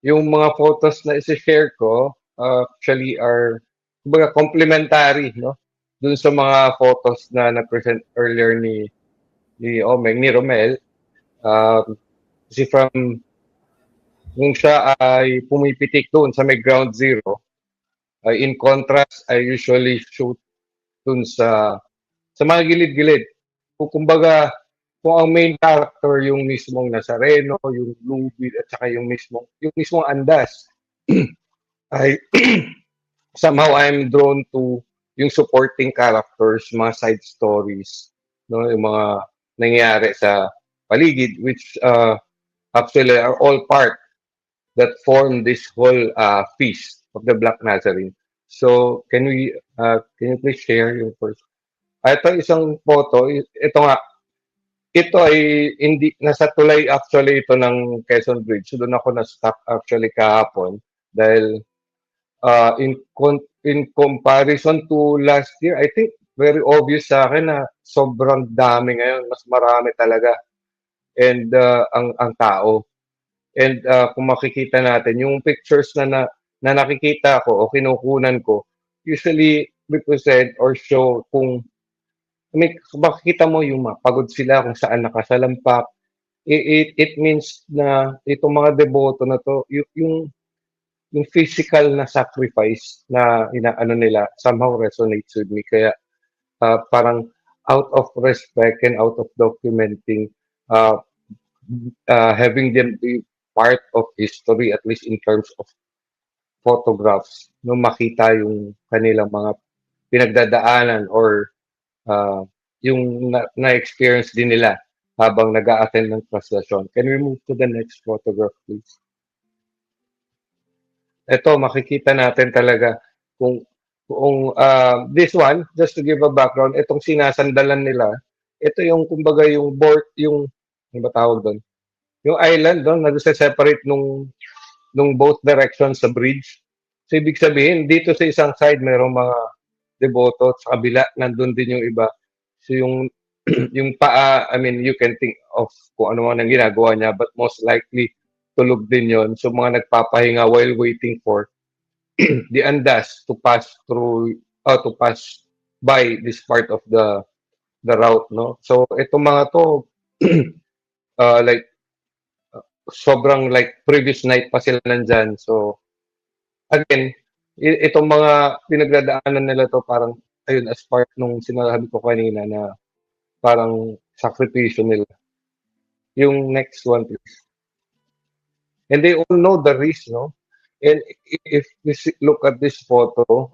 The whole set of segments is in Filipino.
yung mga photos na isi-share ko, actually are kumbaga complementary, no? Dun sa mga photos na na-present earlier ni Omeng, ni Romel. Um, Kasi from kung siya ay pumipitik doon sa may ground zero, ay in contrast, I usually shoot dun sa mga gilid-gilid. Kumbaga, kung ang main character yung mismong Nazareno, yung Lubid, at saka yung mismong Andas, ay somehow I'm drawn to yung supporting characters, mga side stories, no, yung mga nangyayari sa paligid, which actually are all part that form this whole feast of the Black Nazarene. So, can you please share yung first? Ito isang photo, ito nga, ito ay hindi, nasa tulay actually ito ng Quezon Bridge. So, doon ako na-stop actually kahapon dahil in comparison to last year, I think very obvious sa akin na sobrang dami ngayon, mas marami talaga and ang tao. And kung makikita natin, yung pictures na nakikita ko o kinukunan ko, usually represent or show kung makikita mo yung pagod sila kung saan nakasalampak. It means na itong mga deboto na to, yung physical na sacrifice na inaano nila somehow resonates with me. Kaya parang out of respect and out of documenting, uh, having them be part of history, at least in terms of photographs, no, makita yung kanilang mga pinagdadaanan or uh, yung na-experience din nila habang nag-a-attend ng prosesyon. Can we move to the next photograph, please? Ito, makikita natin talaga kung this one, just to give a background, itong sinasandalan nila, ito yung kumbaga yung board, yung, ano ba tawag doon? Yung island doon, nag-separate nung both directions sa bridge. So, ibig sabihin, dito sa isang side, mayroong mga deboto, sa kabila, nandun din yung iba. So, yung, yung paa, I mean, you can think of kung ano man ang ginagawa niya, but most likely, tulog din yon. So, mga nagpapahinga while waiting for the Andas to pass through, to pass by this part of the route, no? So, itong mga to, like, sobrang like previous night pa sila nandyan. So, again, itong mga pinagdadaanan nila to parang, ayun, as part nung sinasabi ko kanina na parang sakripisyo nila. Yung next one, please. And they all know the risk, no? And if we look at this photo,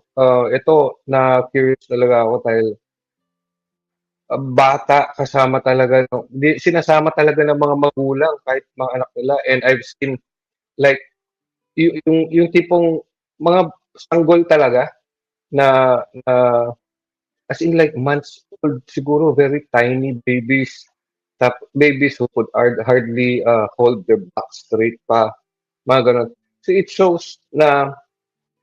ito, na curious talaga ako dahil bata kasama talaga, no? Sinasama talaga ng mga magulang kahit mga anak nila. And I've seen like yung tipong mga sanggol talaga na as in like months old siguro, very tiny babies, babies who could hardly hold their back straight pa, mga ganun. So it shows na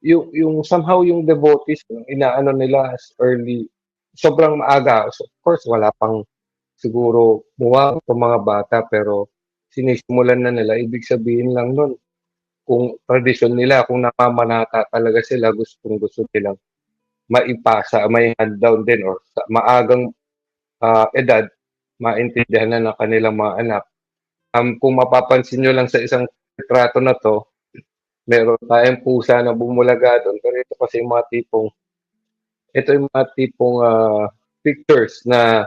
yung somehow yung devotees, inaano nila as early, sobrang maaga. So of course, wala pang siguro muwang itong mga bata, pero sinisimulan na nila. Ibig sabihin lang nun, kung tradisyon nila, kung namamanata talaga sila, gustong-gusto nilang maipasa, may hand down din or sa maagang edad, maintindihan na ng kanilang mga anak. Kung mapapansin nyo lang sa isang retrato na to, meron tayong pusa na bumulaga doon. Pero ito yung mga tipong pictures na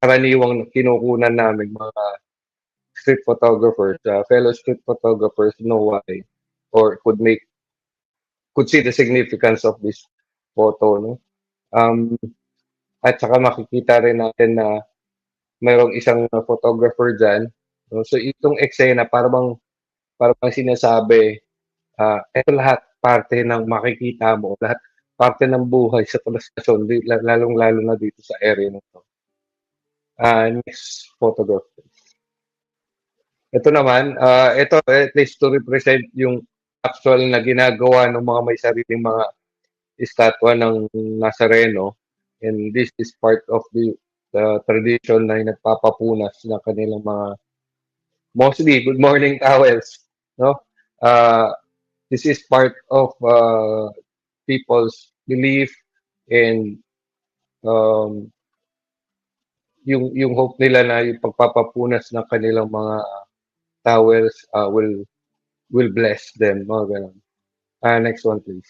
karaniwang kinukunan namin mga street photographers, fellow street photographers know why or could see the significance of this photo, no? Um, at saka makikita rin natin na mayroong isang photographer dyan. No? So itong eksena, para bang sinasabi, ito lahat parte ng makikita mo, lahat parte ng buhay sa Palastasyon, lalong-lalo na dito sa area na to. Next photograph. Ito naman, ito at least to represent yung actual na ginagawa ng mga may sariling mga estatwa ng Nazareno. And this is part of the tradition na nagpapapunas ng kanilang mga, mostly, good morning towels, no? Uh, this is part of people's belief, and um, yung hope nila na yung pagpapapunas ng kanilang mga towels will bless them, mga ganun. Next one, please.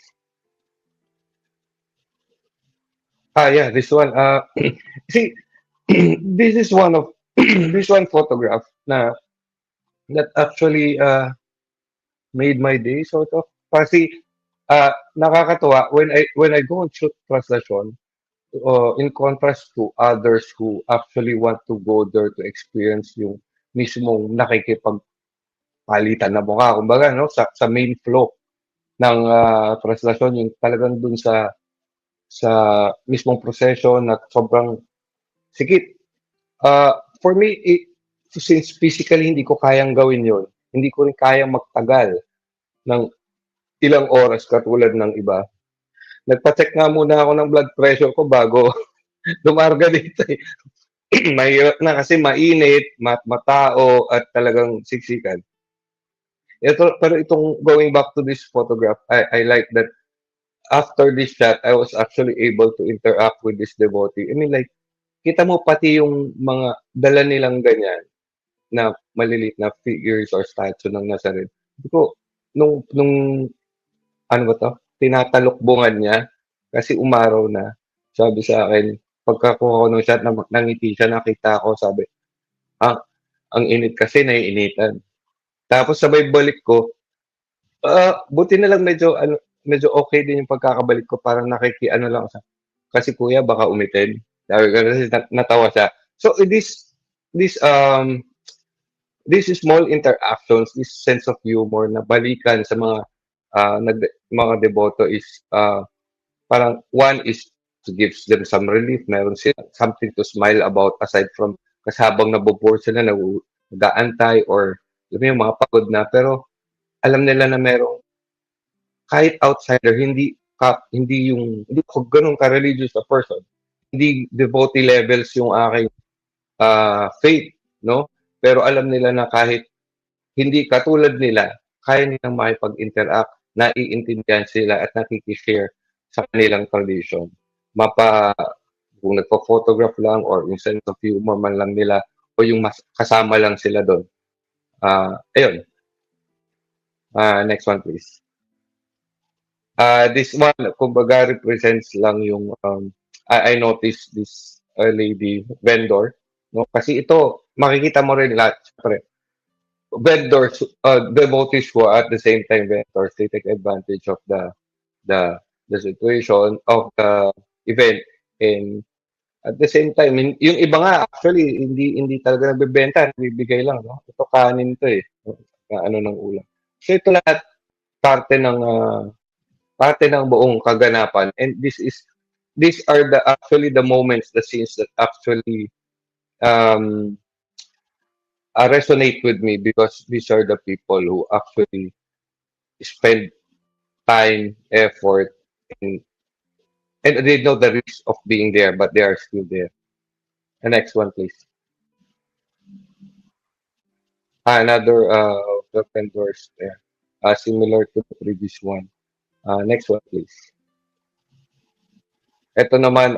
Yeah, this one. See, this is one of this one photograph na that actually made my day, sort of. Kasi nakakatuwa when I go and shoot translasyon, in contrast to others who actually want to go there to experience yung mismong nakikipagpalitan na mukha, kumbaga, no, sa main flow ng translasyon, yung talagang dun sa mismong proseso na sobrang sikip. For me, since physically hindi ko kayang gawin yon, hindi ko rin kayang magtagal ng ilang oras katulad ng iba. Nagpa-check nga muna ako ng blood pressure ko bago dumarga dito eh. Mahirap na kasi mainit, matao, at talagang siksikan. Pero itong going back to this photograph, I like that after this shot, I was actually able to interact with this devotee. I mean, like, kita mo pati yung mga dala nilang ganyan na maliliit na figures or statue ng Nazareth. Sabi ko, nung ano ba 'to, tinatalokbungan niya kasi umaraw na. Sabi sa akin, pagkakuha ko nung shot na nangiti siya, nakita ko, sabi, "Ah, ang init kasi, naiinitan." Tapos sabay balik ko, buti na lang medyo okay din yung pagkakabalik ko, parang nakikiano lang siya, "Kasi kuya baka umitin." Sabi ko kasi natawa siya. So this small interactions, this sense of humor na balikan sa mga mga deboto is parang one is to give them some relief, meron sila something to smile about aside from kasi habang nabo-bored sila nag-aantay or alam mo yung mga pagod na, pero alam nila na merong kahit outsider, hindi ko gano'n ka-religious na person, hindi devotee levels yung aking faith, no? Pero alam nila na kahit hindi katulad nila, kaya nilang makipag-interact, naiintindihan sila at nakiki-share sa kanilang tradition. Kung nagpo-photograph lang or yung sense of humor man lang nila o yung mas kasama lang sila do'n. Ayun. Next one please. This one kumbaga represents lang yung I noticed this lady vendor, no? Kasi ito makikita mo rin lahat, siyempre vendors, devotees who are at the same time vendors, they take advantage of the the situation of the event, and at the same time yung iba nga actually hindi talaga nagbebenta, nagbibigay lang, no? Ito kanin to eh, na ano ng ulam. So ito lahat parte ng parte ng buong kaganapan, and these are the actually the moments, the scenes that actually um resonate with me because these are the people who actually spend time, effort, and and they know the risk of being there, but they are still there. The next one, please. Another the vendors there, similar to the previous one. Next one, please. Ito naman,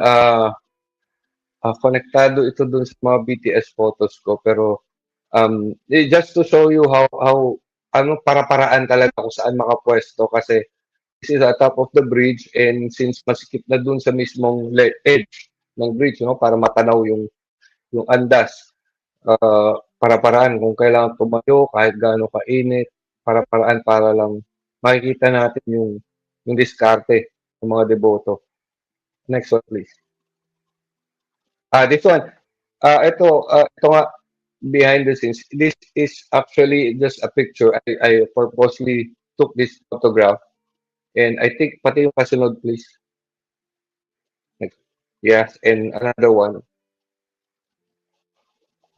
konektado ito dun sa mga BTS photos ko, pero just to show you how ano para-paraan talaga kung saan makapwesto, kasi this is at top of the bridge, and since masikip na dun sa mismong edge ng bridge, no, para matanaw yung andas, para-paraan kung kailangan tumayo kahit gaano kainit, para-paraan para lang makikita natin yung diskarte ng mga deboto. Next one, please. This one, ito nga, behind the scenes. This is actually just a picture. I purposely took this photograph, and I think pati yung kasunod, please. Next. Yes, and another one.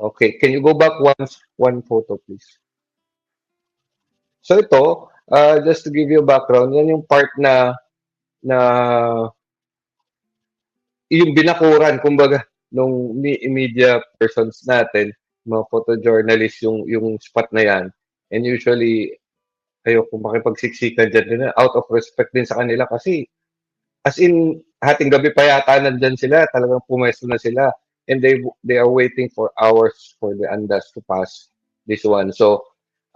Okay, can you go back one photo, please? So ito, just to give you a background, yan yung part na yung binakuran, kumbaga, nung media persons natin, mga photojournalists, yung spot na yan. And usually, ayoko makipagsiksikan diyan din out of respect din sa kanila kasi as in hating gabi pa yata nandiyan sila, talagang pumesto na sila and they are waiting for hours for the andas to pass this one. So,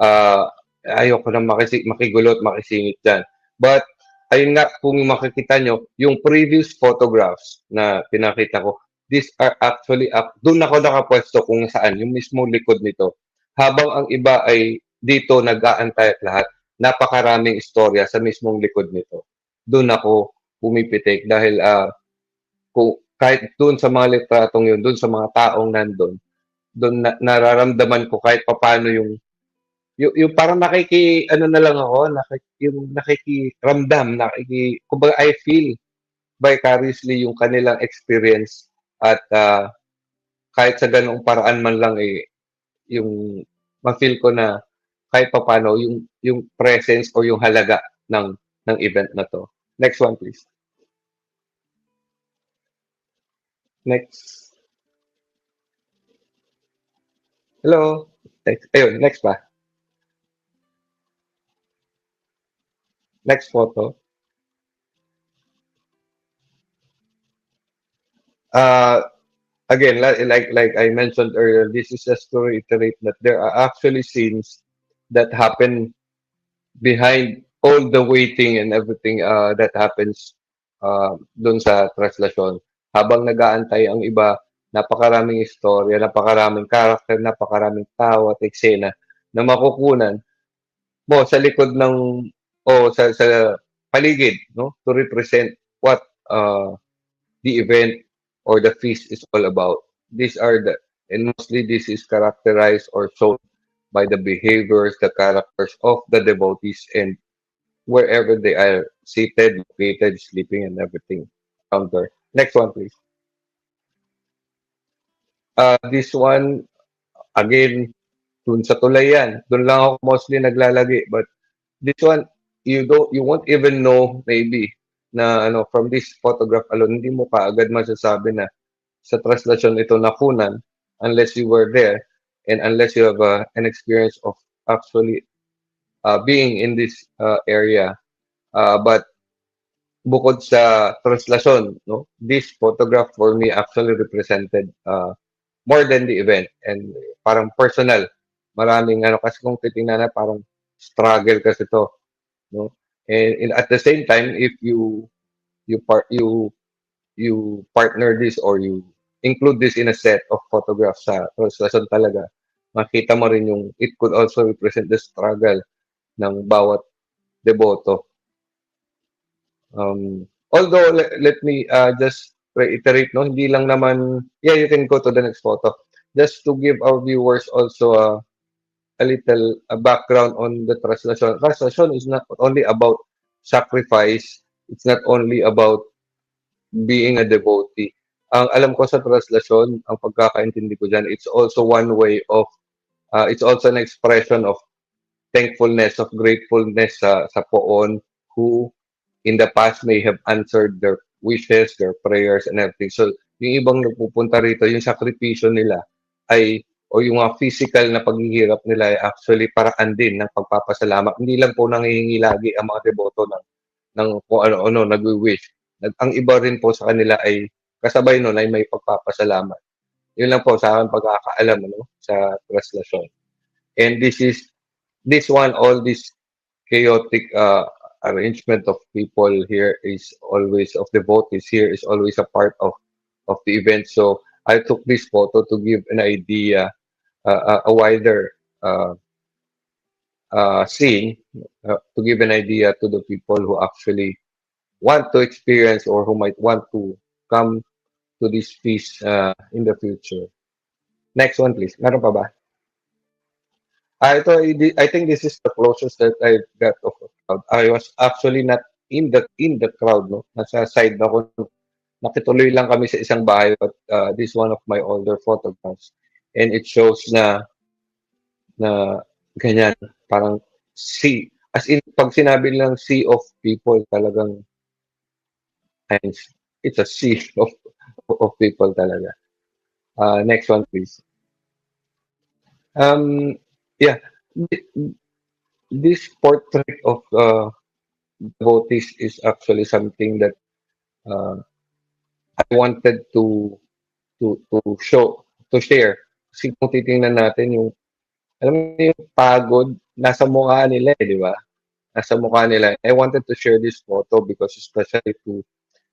uh, ayoko na makigulo at makisingit diyan. But ayun nga, kung makikita nyo, yung previous photographs na pinakita ko, these are actually up. Doon ako nakapwesto kung saan, yung mismo likod nito. Habang ang iba ay dito nag-aantay at lahat, napakaraming istorya sa mismong likod nito. Doon ako pumipitik dahil kung kahit doon sa mga litratong yun, doon sa mga taong nandun, doon nararamdaman ko kahit papaano yung parang ano na lang ako, yung nakikiramdam, kumbaga I feel vicariously yung kanilang experience at kahit sa ganung paraan man lang yung ma-feel ko na kahit papaano yung presence o yung halaga ng event na to. Next one please. Next. Hello. Next. Ayun, next pa. Next photo. Uh, Again, like I mentioned earlier, this is just to reiterate that there are actually scenes that happen behind all the waiting and everything that happens dun sa translasyon. Habang nag-aantay ang iba, napakaraming istorya, napakaraming karakter, napakaraming tao at eksena na makukunan mo sa likod ng o sa paligid, no, to represent what the event or the feast is all about. These are and mostly this is characterized or shown by the behaviors, the characters of the devotees and wherever they are seated, located, sleeping, and everything around there. Next one, please. This one, again, dun sa tulay yan. Dun lang ako mostly naglalagi. But this one, you won't even know maybe na from this photograph alone, hindi mo kaagad masasabi na sa translasyon ito nakunan unless you were there and unless you have an experience of actually being in this area. But bukod sa translasyon, no, this photograph for me actually represented more than the event and parang personal. Maraming kasi kung titingnan na parang struggle kasi to, no? And at the same time, if you part you partner this or you include this in a set of photographs sa translation talaga, makita mo rin yung it could also represent the struggle ng bawat deboto. Although, let me just reiterate, no, hindi lang naman, yeah, you can go to the next photo. Just to give our viewers also a little background on the translation. Translation is not only about sacrifice, it's not only about being a devotee. Ang alam ko sa translasyon, ang pagkakaintindi ko dyan, it's also one way of, it's also an expression of thankfulness, of gratefulness sa poon who in the past may have answered their wishes, their prayers, and everything. So, yung ibang nagpupunta rito, yung sakripisyo nila ay, o yung mga physical na paghihirap nila ay actually paraan din ng pagpapasalamat. Hindi lang po nangihingi lagi ang mga deboto ng kung ano-ano, nagwi-wish. Ang iba rin po sa kanila ay kasabay nun ay may pagpapasalamat. Yun lang po sa akin pagkakaalam sa translasyon. And this one, all this chaotic arrangement of people here is always of devotees here is always a part of the event. So I took this photo to give an idea, a wider scene, to give an idea to the people who actually want to experience or who might want to come to this feast in the future. Next one, please. Meron pa ba? Ito, I think this is the closest that I got of a crowd. I was actually not in the crowd, no? Nasa side ako. Nakituloy lang kami sa isang bahay, but this is one of my older photographs. And it shows na ganyan, parang sea. As in, pag sinabi lang sea of people, talagang and it's a sea of people talaga. Next one, please. Um, yeah. this portrait of devotees is actually something that uh, I wanted to share. Kasi kung titingnan natin yung, alam mo yung pagod, nasa mukha nila eh, di ba? Nasa mukha nila. I wanted to share this photo because especially to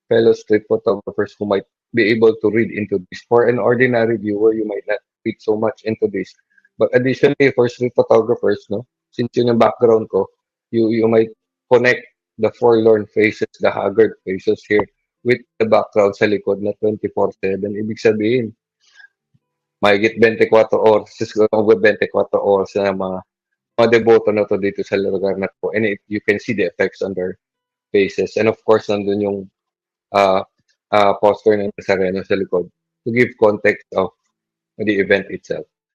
fellow street photographers who might be able to read into this. For an ordinary viewer, you might not read so much into this. But additionally, for street photographers, no, since yun yung background ko, you might connect the forlorn faces, the haggard faces here with the background sa likod na 24/7. Ibig sabihin, mahigit 24 oras, siguro mag 24 oras na mga deboto na to dito sa lugar na to. And you can see the effects on their faces. And of course, nandun yung uh, poster ng Nazareno sa likod to give context of the event itself.